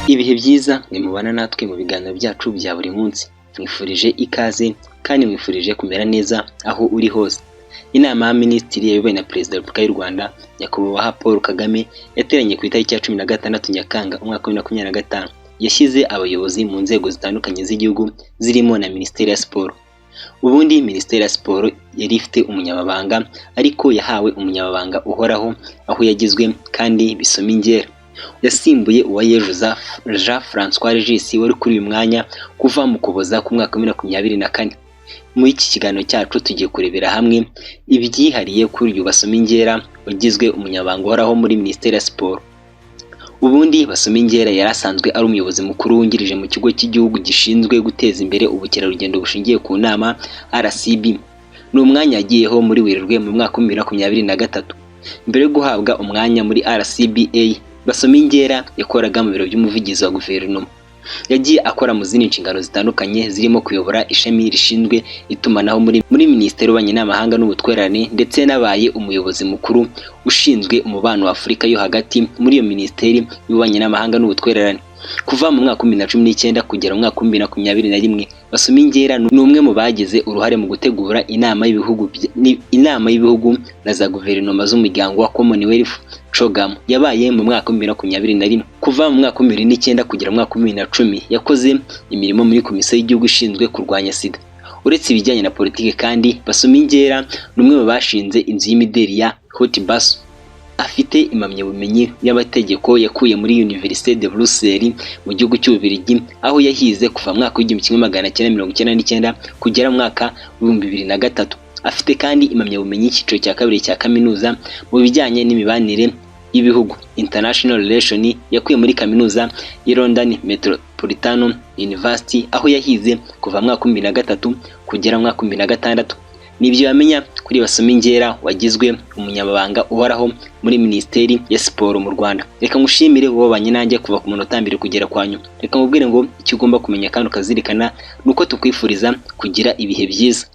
Ibihe byiza nimubana natwe mu biganiro byacu bya buri munsi. Mwifurije ikaze kandi mwifurije kumera neza aho uri hose. Inama ya Minisitiri yayobowe na Perezida wa Repubulika y'u Rwanda Nyakubahwa Paul Kagame yateranye ku itariki ya 16 Nyakanga umwaka wa 2025. Yashyize abayobozi mu nzego zitandukanye z'igihugu zirimo na Minisiteri ya Siporo. Ubundi Minisiteri ya Siporo yari ifite umunyamabanga ariko yahawe umunyamabanga uhoraho aho yagizwe kandi Bisomingera. Yasimbuye Uwayezu Jean François Regis wari kuri uyu mwanya kuva mu Kuboza ku mwaka wa 2024. Muri iki kiganiro cyacu tugiye kurebera hamwe ibyihariye kuri uyu Basomingera wagizwe umunyamabanga uhoraho muri Minisiteri ya Siporo. Ubundi Basomingera yari asanzwe ari umuyobozi mukuru wungirije mu kigo cy'igihugu gishinzwe guteza imbere ubukerarugendo bushingiye ku nama RCB. Ni umwanya yagiyeho muri Werurwe mu mwaka wa 2023. Mbere yo guhabwa umwanya muri RCBA, Basomingera yakoraga mu biro by'umuvugizi wa guverinoma. Yagiye akora mu zindi nshingano zitandukanye zirimo kuyobora ishami rishinzwe itumanaho muri Minisiteri y'Ububanyi n'Amahanga n'Ubutwererane, ndetse nabaye umuyobozi mukuru ushinzwe umubano wa Afurika yo hagati muri iyo Minisiteri y'Ububanyi n'Amahanga n'Ubutwererane. Kuva mu mwaka wa 2019 kugera mu mwaka wa 2021, Basomingera ni umwe mu bagize uruhare mu gutegura inama y'ibihugu na za guverinoma z'umuryango wa Commonwealth CHOGM yabaye mu mwaka wa 2021. Kuva mu mwaka wa 2009 kugera mu mwaka wa 2010 yakoze imirimo muri Komisiyo y'Igihugu ishinzwe kurwanya SIDA. Uretse ibijyanye na politiki kandi, Basomingera ni umwe mu bashinze inzu y'imideli ya Haute Basso. Afite impamyabumenyi y'amategeko yakuye muri Université de Bruxelles mu gihugu cy'Ububiligi, aho yahize kuva mu mwaka wa 1999 kugera mu mwaka wa 2003. Afite kandi impamyabumenyi y'icyiciro cya kabiri cya kaminuza mu bijyanye n'imibanire y'ibihugu International Relation yakuye muri kaminuza ya London Metropolitan University, aho yahize kuva mu mwaka wa 2003 kugera mu mwaka wa 2006. Nibyo yamenya kuri Basomingera wagizwe umunyamabanga uhoraho muri Minisiteri ya Siporo mu Rwanda. Reka ngushimire wabanye nanjye kuva ku munota mbere kugera kwa nyuma. Reka mubwire ngo icyo ugomba kumenya kandi ukazirikana nuko tukwifuriza kugira ibihe byiza.